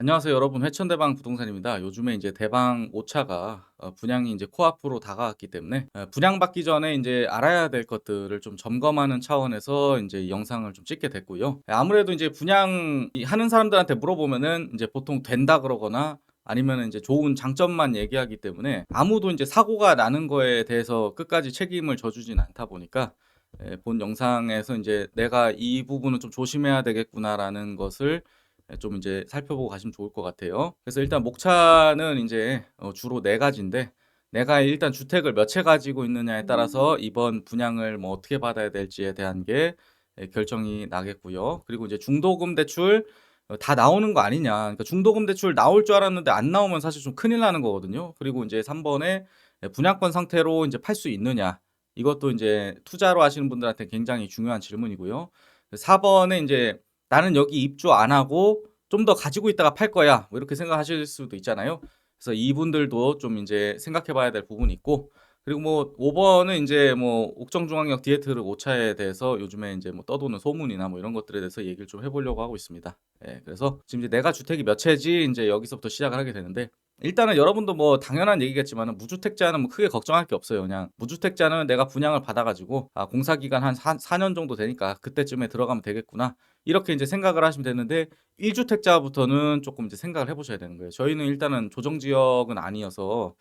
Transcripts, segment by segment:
안녕하세요 여러분. 회천대방 부동산입니다. 요즘에 이제 대방 5차가 분양이 이제 코앞으로 다가왔기 때문에 분양받기 전에 이제 알아야 될 것들을 좀 점검하는 차원에서 이제 이 영상을 좀 찍게 됐고요. 아무래도 이제 분양하는 사람들한테 물어보면은 이제 보통 된다 그러거나 아니면은 이제 좋은 장점만 얘기하기 때문에 아무도 이제 사고가 나는 거에 대해서 끝까지 책임을 져주진 않다 보니까 본 영상에서 이제 '내가 이 부분은 좀 조심해야 되겠구나.'라는 것을 좀 이제 살펴보고 가시면 좋을 것 같아요. 그래서 일단 목차는 인제 주로 4 가지인데, 내가 일단 주택을 몇 채 가지고 있느냐에 따라서 이번 분양을 뭐 어떻게 받아야 될지에 대한 게 결정이 나겠고요. 그리고 이제 중도금 대출 다 나오는 거 아니냐. 그러니까 중도금 대출 나올 줄 알았는데 안 나오면 사실 좀 큰일 나는 거거든요. 그리고 인제 3 번에 분양권 상태로 인제 팔 수 있느냐. 이것도 인제 투자로 하시는 분들한테 굉장히 중요한 질문이고요. 4 번에 인제 '나는 여기 입주 안 하고 좀 더 가지고 있다가 팔 거야.' 뭐 이렇게 생각하실 수도 있잖아요. 그래서 이분들도 좀 인제 생각해 봐야 될 부분이 있고, 그리고 뭐 5 번은 인제 뭐 옥정중앙역 디에트르 5 차에 대해서 요즘에 인제 뭐 떠도는 소문이나 뭐 이런 것들에 대해서 얘기를 좀 해 보려고 하고 있습니다. 그래서 지금 이제 내가 주택이 몇 채지 인제 여기서부터 시작을 하게 되는데, 일단은 여러분도 뭐 당연한 얘기겠지만은 무주택자는 뭐 크게 걱정할 게 없어요. 그냥 무주택자는 내가 분양을 받아 가지고 '아 공사 기간 한 4년 정도 되니까 그때쯤에 들어가면 되겠구나.' 이렇게 인제 생각을 하시면 되는데, 1 주택자부터는 쪼끔 이제 생각을 해 보셔야 되는 거예요. 저희는 일단은 조정 지역은 아니어서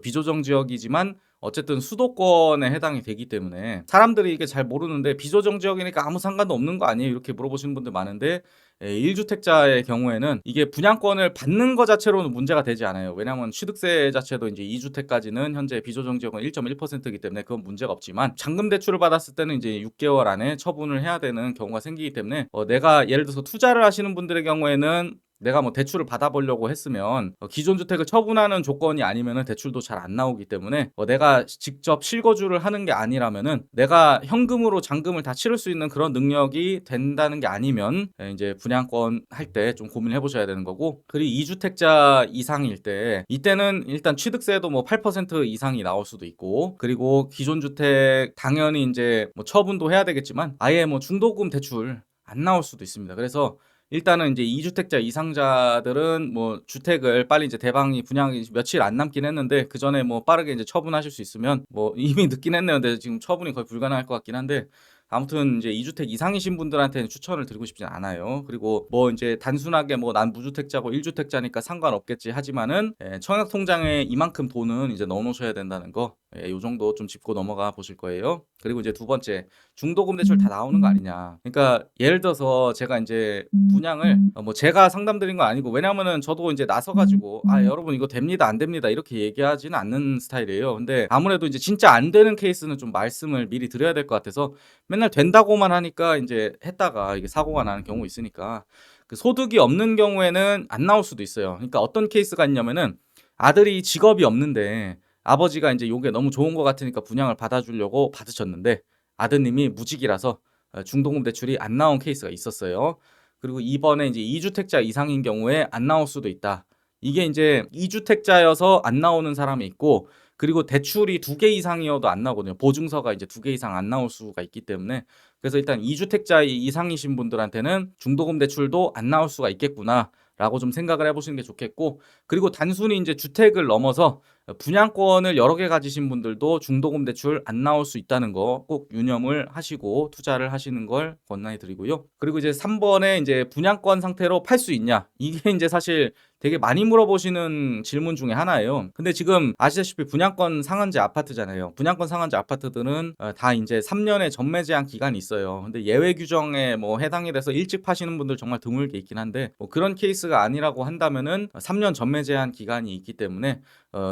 비조정 지역이지만 어쨌든 수도권에 해당이 되기 때문에 사람들이 이게 잘 모르는데 "비조정 지역이니까 아무 상관도 없는 거 아니에요?" 이렇게 물어보시는 분들 많은데, 1 주택자의 경우에는 이게 분양권을 받는 거 자체로는 문제가 되지 않아요. 왜냐하면 취득세 자체도 인제 2 주택까지는 현재 비조정 지역은 1.1% 이기 때문에 그건 문제가 없지만, 잔금 대출을 받았을 때는 이제 6 개월 안에 처분을 해야 되는 경우가 생기기 때문에 내가 예를 들어서 투자를 하시는 분들의 경우에는 내가 뭐 대출을 받아 보려고 했으면 기존 주택을 처분하는 조건이 아니면은 대출도 잘 안 나오기 때문에 내가 직접 실거주를 하는 게 아니라면은 내가 현금으로 잔금을 다 치를 수 있는 그런 능력이 된다는 게 아니면 인제 분양권 할 때 좀 고민을 해 보셔야 되는 거고, 그리고 2 주택자 이상일 때 이때는 일단 취득세도 뭐 8% 이상이 나올 수도 있고, 그리고 기존 주택 당연히 인제 뭐 처분도 해야 되겠지만 아예 뭐 중도금 대출 안 나올 수도 있습니다. 그래서 일단은 인제 2 주택자 이상자들은 뭐 주택을 빨리 이제 대방이 분양이 며칠 안 남긴 했는데 그전에 뭐 빠르게 이제 처분하실 수 있으면 뭐 이미 늦긴 했네요. 근데 지금 처분이 거의 불가능할 것 같긴 한데, 아무튼 인제 2 주택 이상이신 분들한테는 추천을 드리고 싶진 않아요. 그리고 뭐 인제 단순하게 뭐 '난 무주택자고 1 주택자니까 상관없겠지.' 하지만은 청약 통장에 이만큼 돈은 이제 넣어 놓으셔야 된다는 거, 요 정도 좀 짚고 넘어가 보실 거예요. 그리고 이제 두 번째, 중도금 대출 다 나오는 거 아니냐. 그러니까 예를 들어서 제가 인제 분양을 뭐 제가 상담드린 건 아니고, 왜냐하면은 저도 인제 나서 가지고 "아 여러분 이거 됩니다. 안 됩니다." 이렇게 얘기하지는 않는 스타일이에요. 근데 아무래도 인제 진짜 안 되는 케이스는 좀 말씀을 미리 드려야 될 것 같아서, 맨날 된다고만 하니까 인제 했다가 이게 사고가 나는 경우 있으니까. 그 소득이 없는 경우에는 안 나올 수도 있어요. 그러니까 어떤 케이스가 있냐면은, 아들이 직업이 없는데 아버지가 인제 요게 너무 좋은 것 같으니까 분양을 받아 주려고 받으셨는데 아드님이 무직이라서 중도금 대출이 안 나온 케이스가 있었어요. 그리고 이번에 인제 2 주택자 이상인 경우에 안 나올 수도 있다. 이게 인제 2 주택자여서 안 나오는 사람이 있고, 그리고 대출이 2개 이상이어도 안 나오거든요. 보증서가 이제 2개 이상 안 나올 수가 있기 때문에. 그래서 일단 2 주택자 이상이신 분들한테는 '중도금 대출도 안 나올 수가 있겠구나.'라고 좀 생각을 해 보시는 게 좋겠고, 그리고 단순히 인제 주택을 넘어서 분양권을 여러 개 가지신 분들도 중도금 대출 안 나올 수 있다는 거 꼭 유념을 하시고 투자를 하시는 걸 권장해 드리고요. 그리고 이제 3 번에 인제 분양권 상태로 팔 수 있냐? 이게 인제 사실 되게 많이 물어보시는 질문 중에 하나예요. 근데 지금 아시다시피 분양권 상한제 아파트잖아요. 분양권 상한제 아파트들은 다 인제 3 년의 전매 제한 기간이 있어요. 근데 예외 규정에 뭐 해당이 돼서 일찍 파시는 분들 정말 드물게 있긴 한데, 뭐 그런 케이스가 아니라고 한다면은 3년 전매 제한 기간이 있기 때문에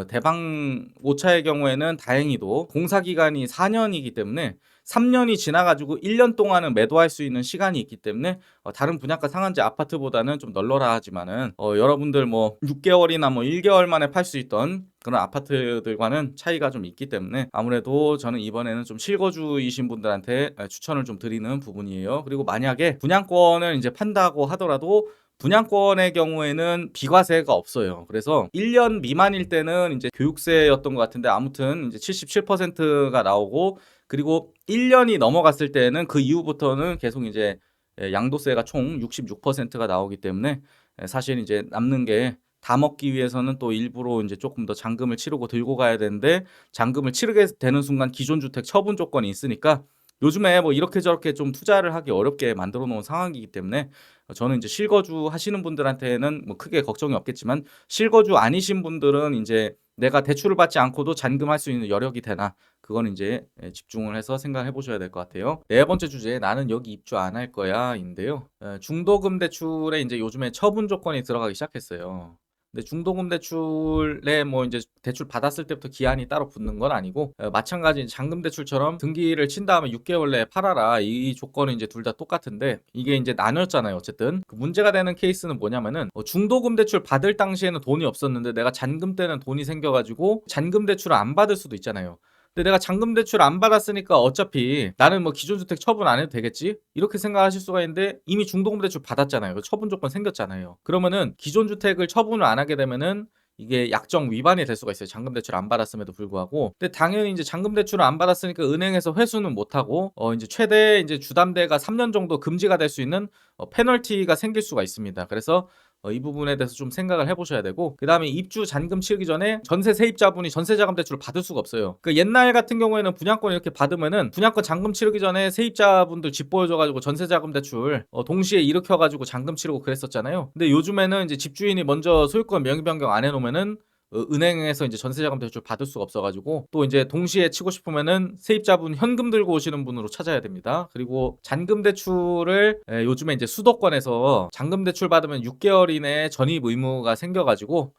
대방 5 차의 경우에는 다행히도 공사 기간이 4 년이기 때문에 3 년이 지나 가지고 1년 동안은 매도할 수 있는 시간이 있기 때문에 다른 분양가 상한제 아파트보다는 좀 널널하지만은 여러분들 뭐 6 개월이나 뭐 1 개월 만에 팔 수 있던 그런 아파트들과는 차이가 좀 있기 때문에, 아무래도 저는 이번에는 좀 실거주이신 분들한테 추천을 좀 드리는 부분이에요. 그리고 만약에 분양권을 인제 판다고 하더라도 분양권의 경우에는 비과세가 없어요. 그래서 1년 미만일 때는 인제 교육세였던 것 같은데, 아무튼 인제 77%가 나오고, 그리고 1 년이 넘어갔을 때는 그 이후부터는 계속 이제 양도세가 총 66%가 나오기 때문에 사실 이제 남는 게 다 먹기 위해서는 또 일부러 이제 조금 더 잔금을 치르고 들고 가야 되는데, 잔금을 치르게 되는 순간 기존 주택 처분 조건이 있으니까 요즘에 뭐 이렇게 저렇게 좀 투자를 하기 어렵게 만들어 놓은 상황이기 때문에 저는 이제 실거주 하시는 분들한테는 뭐 크게 걱정이 없겠지만, 실거주 아니신 분들은 이제 내가 대출을 받지 않고도 잔금할 수 있는 여력이 되나, 그건 이제 집중을 해서 생각해 보셔야 될 것 같아요. 네 번째 주제, 나는 여기 입주 안 할 거야인데요. 중도금 대출에 이제 요즘에 처분 조건이 들어가기 시작했어요. 근데 중도금 대출에 뭐 이제 대출 받았을 때부터 기한이 따로 붙는 건 아니고, 마찬가지 잔금 대출처럼 등기를 친 다음에 6개월 내에 팔아라, 이 조건은 이제 둘 다 똑같은데, 이게 이제 나눴잖아요. 어쨌든 그 문제가 되는 케이스는 뭐냐면은, 중도금 대출 받을 당시에는 돈이 없었는데 내가 잔금 때는 돈이 생겨가지고 잔금 대출을 안 받을 수도 있잖아요. 근데 내가 잔금 대출 안 받았으니까 어차피 나는 뭐 기존 주택 처분 안 해도 되겠지, 이렇게 생각하실 수가 있는데, 이미 중도금 대출 받았잖아요. 처분 조건 생겼잖아요. 그러면은 기존 주택을 처분을 안 하게 되면은 이게 약정 위반이 될 수가 있어요. 잔금 대출 안 받았음에도 불구하고. 근데 당연히 이제 잔금 대출을 안 받았으니까 은행에서 회수는 못 하고, 이제 최대 이제 주담대가 3년 정도 금지가 될 수 있는 페널티가 생길 수가 있습니다. 그래서 이 부분에 대해서 좀 생각을 해보셔야 되고, 그 다음에 입주 잔금 치르기 전에 전세 세입자분이 전세자금 대출을 받을 수가 없어요. 그 옛날 같은 경우에는 분양권 이렇게 받으면은 분양권 잔금 치르기 전에 세입자분들 집 보여줘가지고 전세자금 대출 동시에 일으켜가지고 잔금 치르고 그랬었잖아요. 근데 요즘에는 이제 집주인이 먼저 소유권 명의 변경 안 해놓으면은 은행에서 이제 전세자금 대출 받을 수가 없어가지고, 또 이제 동시에 치고 싶으면은 세입자분 현금 들고 오시는 분으로 찾아야 됩니다. 그리고 잔금 대출을 요즘에 이제 수도권에서 잔금 대출 받으면 6개월 이내에 전입 의무가 생겨가지고,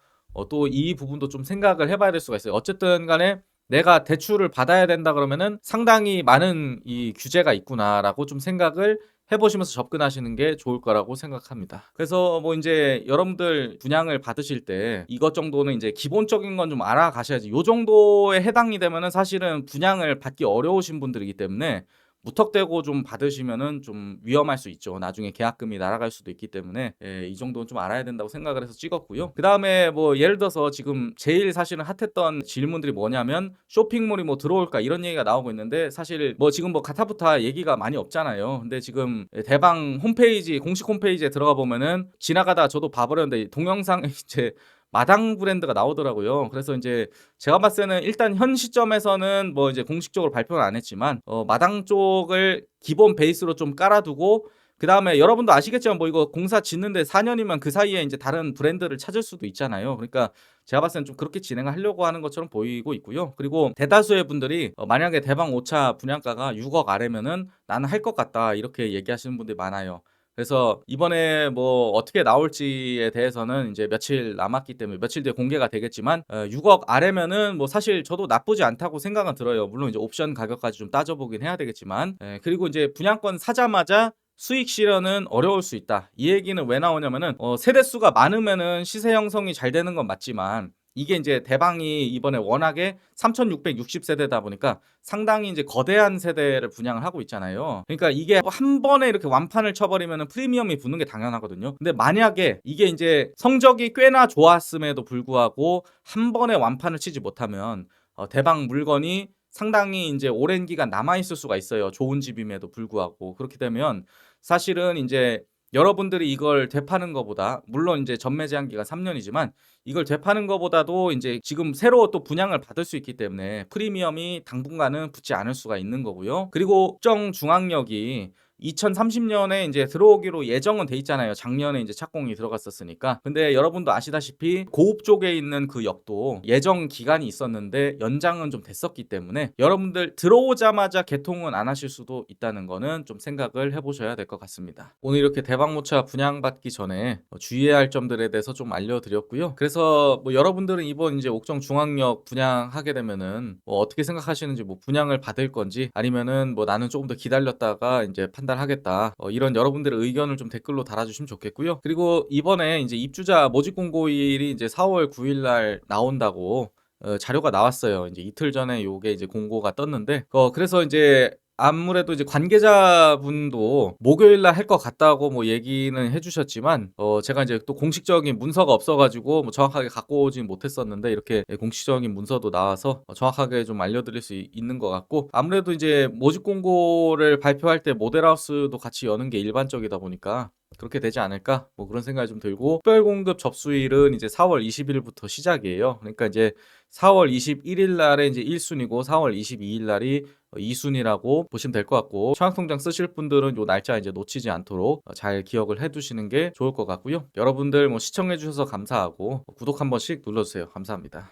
또 이 부분도 좀 생각을 해봐야 될 수가 있어요. 어쨌든 간에 내가 대출을 받아야 된다 그러면은 상당히 많은 이 규제가 있구나라고 좀 생각을 해보시면서 접근하시는 게 좋을 거라고 생각합니다. 그래서 뭐 이제 여러분들 분양을 받으실 때 이것 정도는 이제 기본적인 건 좀 알아가셔야지. 요 정도에 해당이 되면은 사실은 분양을 받기 어려우신 분들이기 때문에 무턱대고 좀 받으시면은 좀 위험할 수 있죠. 나중에 계약금이 날아갈 수도 있기 때문에 이 정도는 좀 알아야 된다고 생각을 해서 찍었고요. 그 다음에 뭐 예를 들어서 지금 제일 사실은 핫했던 질문들이 뭐냐면, 쇼핑몰이 뭐 들어올까 이런 얘기가 나오고 있는데, 사실 뭐 지금 뭐 가타부타 얘기가 많이 없잖아요. 근데 지금 대방 홈페이지, 공식 홈페이지에 들어가 보면은, 지나가다 저도 봐버렸는데 동영상에 이제 마당 브랜드가 나오더라고요. 그래서 이제 제가 봤을 때는 일단 현 시점에서는 뭐 이제 공식적으로 발표는 안 했지만 마당 쪽을 기본 베이스로 좀 깔아두고, 그 다음에 여러분도 아시겠지만 뭐 이거 공사 짓는데 4년이면 그 사이에 이제 다른 브랜드를 찾을 수도 있잖아요. 그러니까 제가 봤을 때는 좀 그렇게 진행하려고 하는 것처럼 보이고 있고요. 그리고 대다수의 분들이 만약에 대방 5차 분양가가 6억 아래면은 나는 할 것 같다, 이렇게 얘기하시는 분들이 많아요. 그래서 이번에 뭐 어떻게 나올지에 대해서는 이제 며칠 남았기 때문에 며칠 뒤에 공개가 되겠지만, 6억 아래면은 뭐 사실 저도 나쁘지 않다고 생각은 들어요. 물론 이제 옵션 가격까지 좀 따져보긴 해야 되겠지만, 그리고 이제 분양권 사자마자 수익 실현은 어려울 수 있다. 이 얘기는 왜 나오냐면은, 세대수가 많으면은 시세 형성이 잘 되는 건 맞지만, 이게 이제 대방이 이번에 워낙에 3660세대다 보니까 상당히 이제 거대한 세대를 분양을 하고 있잖아요. 그러니까 이게 한 번에 이렇게 완판을 쳐버리면 프리미엄이 붙는 게 당연하거든요. 근데 만약에 이게 이제 성적이 꽤나 좋았음에도 불구하고 한 번에 완판을 치지 못하면 대방 물건이 상당히 이제 오랜 기간 남아있을 수가 있어요. 좋은 집임에도 불구하고. 그렇게 되면 사실은 이제 여러분들이 이걸 되파는 것보다, 물론 이제 전매 제한기가 3년이지만 이걸 되파는 것보다도 이제 지금 새로 또 분양을 받을 수 있기 때문에 프리미엄이 당분간은 붙지 않을 수가 있는 거고요. 그리고 옥정 중앙역이 2030년에 이제 들어오기로 예정은 돼 있잖아요. 작년에 이제 착공이 들어갔었으니까. 근데 여러분도 아시다시피 고읍 쪽에 있는 그 역도 예정 기간이 있었는데 연장은 좀 됐었기 때문에 여러분들 들어오자마자 개통은 안 하실 수도 있다는 거는 좀 생각을 해보셔야 될 것 같습니다. 오늘 이렇게 대방모차 분양받기 전에 주의해야 할 점들에 대해서 좀 알려드렸고요. 그래서 뭐 여러분들은 이번 이제 옥정 중앙역 분양하게 되면은 뭐 어떻게 생각하시는지, 뭐 분양을 받을 건지, 아니면은 뭐 나는 조금 더 기다렸다가 이제 판단하겠다, 이런 여러분들의 의견을 좀 댓글로 달아주시면 좋겠고요. 그리고 이번에 이제 입주자 모집 공고일이 이제 4월 9일 날 나온다고 자료가 나왔어요. 이제 이틀 전에 요게 이제 공고가 떴는데, 그래서 이제 아무래도 이제 관계자분도 목요일 날 할 것 같다고 뭐 얘기는 해주셨지만, 제가 이제 또 공식적인 문서가 없어가지고 뭐 정확하게 갖고 오진 못했었는데, 이렇게 공식적인 문서도 나와서 정확하게 좀 알려드릴 수 있는 것 같고, 아무래도 이제 모집 공고를 발표할 때 모델하우스도 같이 여는 게 일반적이다 보니까 그렇게 되지 않을까? 뭐 그런 생각이 좀 들고 특별 공급 접수일은 이제 4월 20 일부터 시작이에요. 그러니까 이제 4월 21일 날에 이제 1 순위고 4월 22일 날이 2 순위라고 보시면 될 것 같고 청약통장 쓰실 분들은 요 날짜 이제 놓치지 않도록 잘 기억을 해 두시는 게 좋을 것 같고요. 여러분들 뭐 시청해 주셔서 감사하고 구독 한 번씩 눌러 주세요. 감사합니다.